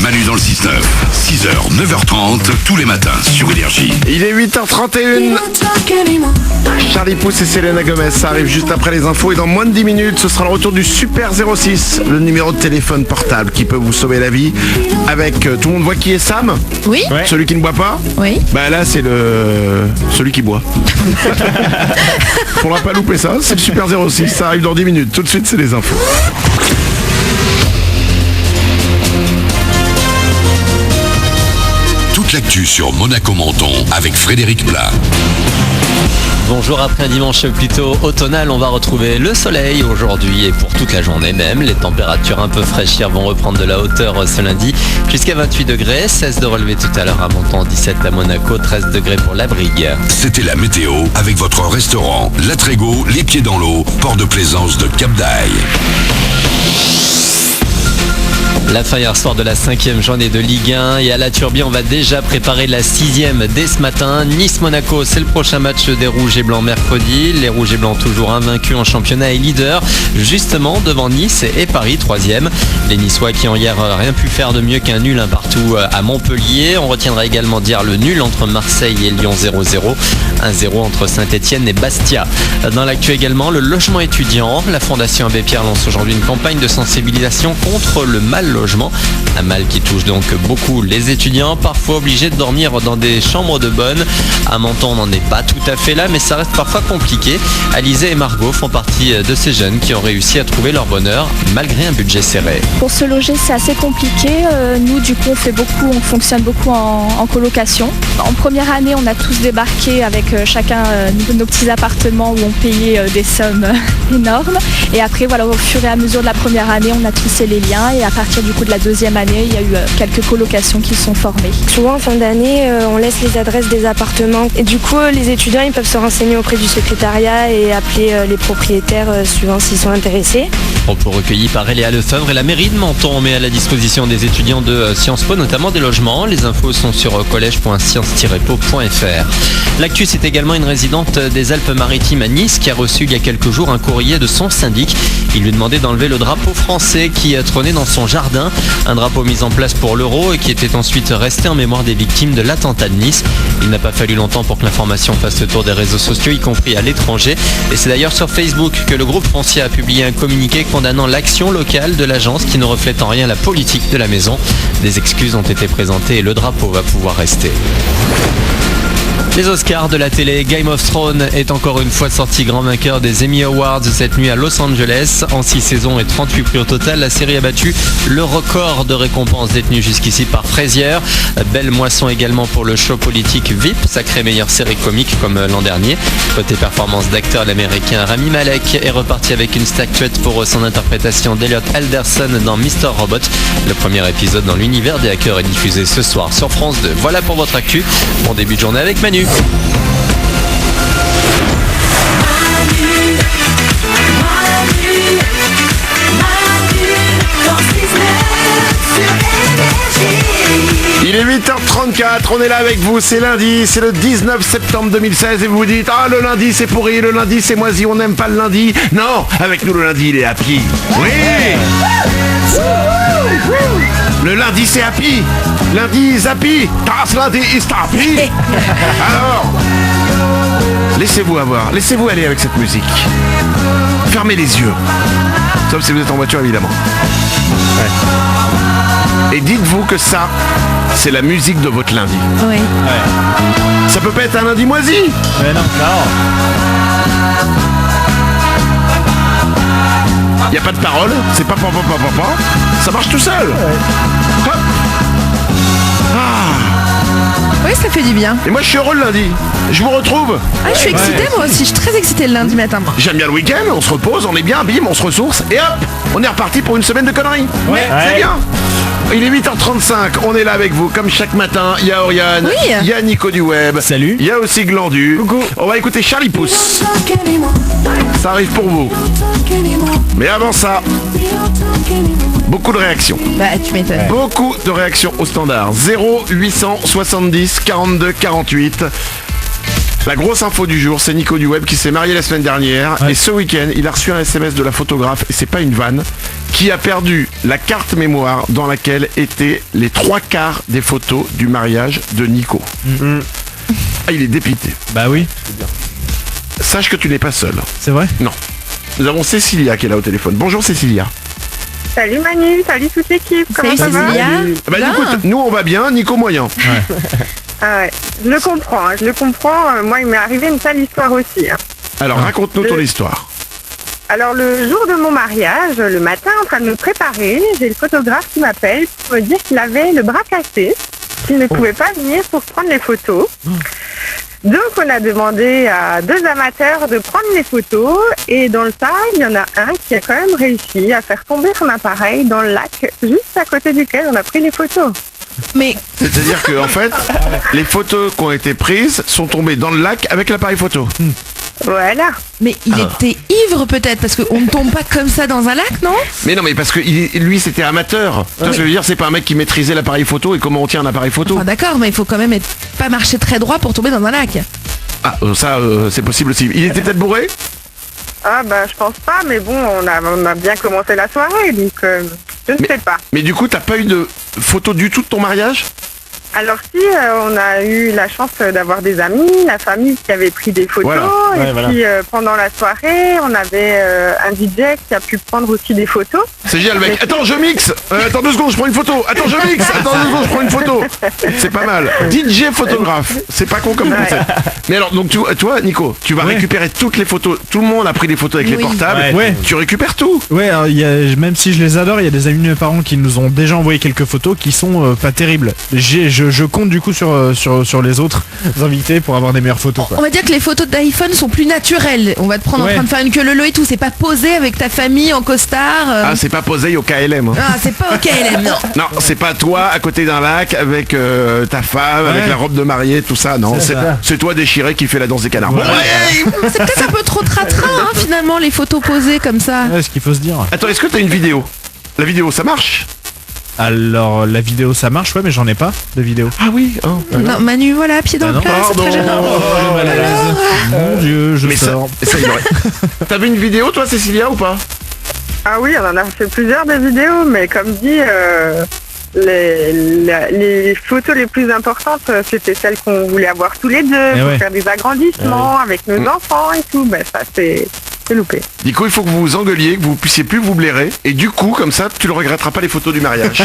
Manu dans le 6-9. 6h, 9h30, tous les matins sur Énergie. Il est 8h31. Charlie Pouce et Selena Gomez, ça arrive juste après les infos. Et dans moins de 10 minutes, ce sera le retour du Super 06, le numéro de téléphone portable qui peut vous sauver la vie. Avec, tout le monde voit qui est Sam? Oui. Ouais. Celui qui ne boit pas? Oui. Bah là, c'est celui qui boit. Faudra pas louper ça, c'est le Super 06, ça arrive dans 10 minutes. Tout de suite, c'est les infos. Toute l'actu sur Monaco-Menton avec Frédéric Plat. Bonjour, après un dimanche plutôt automnal, on va retrouver le soleil aujourd'hui et pour toute la journée même. Les températures un peu fraîchir vont reprendre de la hauteur ce lundi jusqu'à 28 degrés, 16 de relevé tout à l'heure à Menton, 17 à Monaco, 13 degrés pour la Brigue. C'était la météo avec votre restaurant La Trégo, les pieds dans l'eau, port de plaisance de Cap d'Aille. La fin hier soir de la 5e journée de Ligue 1 et à la Turbie, on va déjà préparer la 6e dès ce matin. Nice-Monaco, c'est le prochain match des Rouges et Blancs mercredi. Les Rouges et Blancs toujours invaincus en championnat et leader justement devant Nice et Paris 3e. Les Niçois qui ont hier rien pu faire de mieux qu'un nul un partout à Montpellier. On retiendra également d'hier le nul entre Marseille et Lyon 0-0. 1-0 entre Saint-Etienne et Bastia. Dans l'actu également, le logement étudiant. La Fondation Abbé Pierre lance aujourd'hui une campagne de sensibilisation contre le mal logement. Un mal qui touche donc beaucoup les étudiants, parfois obligés de dormir dans des chambres de bonne. À Menton, on n'en est pas tout à fait là, mais ça reste parfois compliqué. Alizé et Margot font partie de ces jeunes qui ont réussi à trouver leur bonheur malgré un budget serré. Pour se loger, c'est assez compliqué. Nous, du coup, on fonctionne beaucoup en colocation. En première année, on a tous débarqué avec chacun nos petits appartements où on payait des sommes énormes. Et après, voilà, au fur et à mesure de la première année, on a tissé les liens et à partir du coup de la deuxième année, il y a eu quelques colocations qui sont formées. Souvent en fin d'année, on laisse les adresses des appartements et du coup les étudiants ils peuvent se renseigner auprès du secrétariat et appeler les propriétaires suivant s'ils sont intéressés. Propos recueillis par Eléa Lefebvre et la mairie de Menton met à la disposition des étudiants de Sciences Po notamment des logements. Les infos sont sur collège.sciences-po.fr. L'actu, c'est également une résidente des Alpes-Maritimes à Nice qui a reçu il y a quelques jours un courrier de son syndic. Il lui demandait d'enlever le drapeau français qui trônait dans son jardin. Un drapeau mis en place pour l'Euro et qui était ensuite resté en mémoire des victimes de l'attentat de Nice. Il n'a pas fallu longtemps pour que l'information fasse le tour des réseaux sociaux, y compris à l'étranger. Et c'est d'ailleurs sur Facebook que le groupe Foncia a publié un communiqué condamnant l'action locale de l'agence qui ne reflète en rien la politique de la maison. Des excuses ont été présentées et le drapeau va pouvoir rester. Les Oscars de la télé, Game of Thrones est encore une fois sorti grand vainqueur des Emmy Awards cette nuit à Los Angeles. En 6 saisons et 38 prix au total, la série a battu le record de récompenses détenues jusqu'ici par Frasier. Belle moisson également pour le show politique VIP, sacrée meilleure série comique comme l'an dernier. Côté performance d'acteur, l'américain Rami Malek est reparti avec une statuette pour son interprétation d'Elliot Alderson dans Mr. Robot. Le premier épisode dans l'univers des hackers est diffusé ce soir sur France 2. Voilà pour votre actu. Bon début de journée avec Manu. Il est 8h34, on est là avec vous, c'est lundi, c'est le 19 septembre 2016 et vous vous dites « Ah, le lundi c'est pourri, le lundi c'est moisi, on n'aime pas le lundi ». Non, avec nous le lundi il est happy. Oui. Le lundi c'est happy, lundi is happy, das lundi is happy. Alors, laissez-vous aller avec cette musique. Fermez les yeux, sauf si vous êtes en voiture évidemment. Ouais. Et dites-vous que ça, c'est la musique de votre lundi. Oui. Ouais. Ça peut pas être un lundi moisi. Mais non. Il n'y a pas de parole, c'est pas. Ça marche tout seul. Ouais. Hop. Ah. Oui, ça fait du bien. Et moi je suis heureux le lundi. Je vous retrouve. Ah, je suis excitée moi aussi, je suis très excitée le lundi matin. J'aime bien le week-end, on se repose, on est bien, bim, on se ressource et hop, on est reparti pour une semaine de conneries. Ouais. C'est bien. Il est 8h35, on est là avec vous comme chaque matin. Il y a Oriane, il y a Nico du Web. Salut. Il y a aussi Glandu. Coucou. On va écouter Charlie Pouce. Ça arrive pour vous. Mais avant ça, beaucoup de réactions. Bah, tu m'étonnes. Beaucoup de réactions au standard. 0870 42 48. La grosse info du jour, c'est Nico du Web qui s'est marié la semaine dernière. Ouais. Et ce week-end, il a reçu un SMS de la photographe, et c'est pas une vanne. qui a perdu la carte mémoire dans laquelle étaient les 3/4 des photos du mariage de Nico. Ah, il est dépité. Bah oui, Sache que tu n'es pas seul. c'est vrai. Non. Nous avons Cécilia qui est là au téléphone. Bonjour Cécilia. Salut Manu, salut toute l'équipe, comment Salut ça va? Cécilia. Bah Bien. écoute, nous on va bien, Nico moyen. Ah ouais, je le comprends, moi il m'est arrivé une sale histoire aussi. Hein. Alors raconte-nous ton histoire. Alors le jour de mon mariage, le matin en train de me préparer, j'ai le photographe qui m'appelle pour me dire qu'il avait le bras cassé, qu'il ne pouvait pas venir pour prendre les photos. Donc on a demandé à 2 amateurs de prendre les photos et dans le tas, il y en a un qui a quand même réussi à faire tomber son appareil dans le lac juste à côté duquel on a pris les photos. Mais C'est-à-dire que en fait, les photos qui ont été prises sont tombées dans le lac avec l'appareil photo. Voilà. il était ivre peut-être parce qu'on ne tombe pas comme ça dans un lac, non? Mais non, mais parce que lui c'était amateur. Tu vois ce que je veux dire, c'est pas un mec qui maîtrisait l'appareil photo et comment on tient un appareil photo. Enfin d'accord, mais il faut quand même pas marcher très droit pour tomber dans un lac. Ah, ça c'est possible aussi. Il était peut-être bourré? Ah bah je pense pas, mais bon, on a bien commencé la soirée, donc je ne sais pas. Mais du coup, t'as pas eu de photo du tout de ton mariage? Alors si, on a eu la chance d'avoir des amis, la famille qui avait pris des photos, Voilà. Ouais, et voilà. puis pendant la soirée, on avait un DJ qui a pu prendre aussi des photos. C'est génial, mec. Attends, je mixe. Attends 2 secondes, je prends une photo. Attends, je mixe. Attends 2 secondes, je prends une photo. C'est pas mal. DJ photographe. C'est pas con comme Ouais. concept. Mais alors, donc toi, Nico, tu vas Ouais. récupérer toutes les photos. Tout le monde a pris des photos avec les Oui. portables. Ouais. Tu récupères tout. Ouais, alors, même si je les adore, il y a des amis de mes parents qui nous ont déjà envoyé quelques photos qui sont pas terribles. Je compte du coup sur les autres invités pour avoir des meilleures photos, quoi. On va dire que les photos d'iPhone sont plus naturelles. On va te prendre en Ouais. train de faire une queue leu et tout. C'est pas posé avec ta famille en costard. Ah, c'est pas posé au KLM. hein. Ah, c'est pas ok, LM, non. Non, c'est pas toi à côté d'un lac avec ta femme, avec Ouais. la robe de mariée, tout ça. Non, C'est ça. c'est toi déchiré qui fait la danse des canards. Bon, Voilà. ouais. C'est peut-être un peu trop tratrain, hein, finalement, les photos posées comme ça. Ouais, ce qu'il faut se dire. Attends, est-ce que t'as une vidéo? La vidéo, ça marche? Alors, la vidéo, ça marche, ouais, mais j'en ai pas de vidéo. Ah oui. Oh. Non, Manu, voilà, pied dans Ah le non. plat, c'est très gênant. Mon Dieu, je Mais ça, sors. il aurait- T'avais une vidéo toi Cécilia ou pas? Ah oui, on en a fait plusieurs des vidéos, mais comme dit, les photos les plus importantes, c'était celles qu'on voulait avoir tous les deux, pour ouais. faire des agrandissements avec nos enfants et tout. Ben ça, c'est loupé. Du coup il faut que vous vous engueuliez, que vous puissiez plus vous blairer et du coup comme ça tu ne regretteras pas les photos du mariage.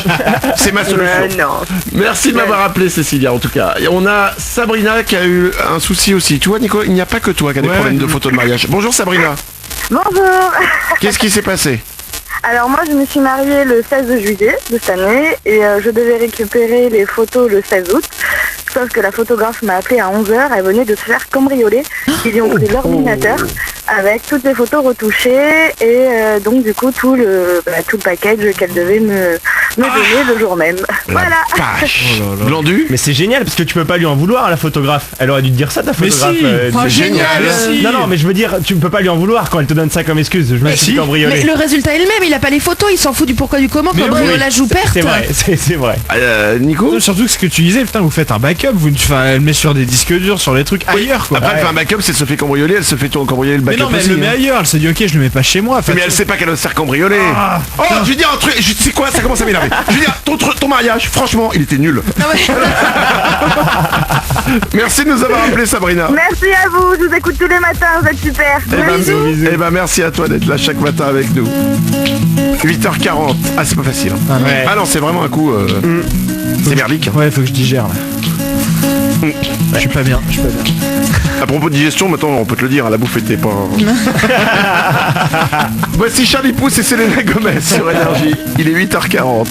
C'est ma solution. Non. Merci de m'avoir appelé Cécilia en tout cas. Et on a Sabrina qui a eu un souci aussi. Tu vois Nico, il n'y a pas que toi qui a des Ouais. problèmes de photos de mariage. Bonjour Sabrina. Bonjour. Qu'est-ce qui s'est passé? Alors moi, je me suis mariée le 16 juillet de cette année et je devais récupérer les photos le 16 août. Sauf que la photographe m'a appelé à 11h, elle venait de se faire cambrioler. Ils lui ont pris l'ordinateur avec toutes les photos retouchées et donc du coup tout le package qu'elle devait me donner le jour même. Voilà. Vache. Oh là là. Glandu. Mais c'est génial parce que tu peux pas lui en vouloir à la photographe. Elle aurait dû te dire ça ta Mais photographe. si. Oh, c'est génial. Non non mais je veux dire tu peux pas lui en vouloir quand elle te donne ça comme excuse. Je me suis Mais cambriolé. le résultat est le même, il a pas les photos, il s'en fout du pourquoi du comment, Mais cambriolage ou perte. C'est vrai, c'est vrai. Nico. Surtout que ce que tu disais, putain, vous faites un backup, elle met sur des disques durs, sur les trucs ailleurs, quoi. Après elle fait un backup, c'est elle se fait cambrioler, elle se fait cambrioler le Mais backup non, mais elle aussi, le met hein. ailleurs, elle se dit ok, je le mets pas chez moi. Enfin, Mais elle sait pas qu'elle va se faire cambrioler. Ah, Oh, je vais dire un truc, tu sais quoi, ça commence à m'énerver. Je veux dire, ton mariage, franchement, il était nul. Ah ouais. Merci de nous avoir appelé Sabrina. Merci à vous, je vous écoute tous les matins, vous êtes super. Eh ben, merci à toi d'être là chaque matin avec nous. 8h40. Ah, c'est pas facile. Ah, non. Ouais. Ah non, c'est vraiment un coup... C'est merdique. hein. Ouais, faut que je digère là. Je suis pas bien, je suis pas bien. À propos de digestion, maintenant on peut te le dire, la bouffe était pas... Voici Charlie Pouce et Selena Gomez sur Énergie. Il est 8h40.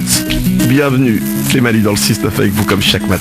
Bienvenue, c'est Mali dans le 6-9 avec vous comme chaque matin.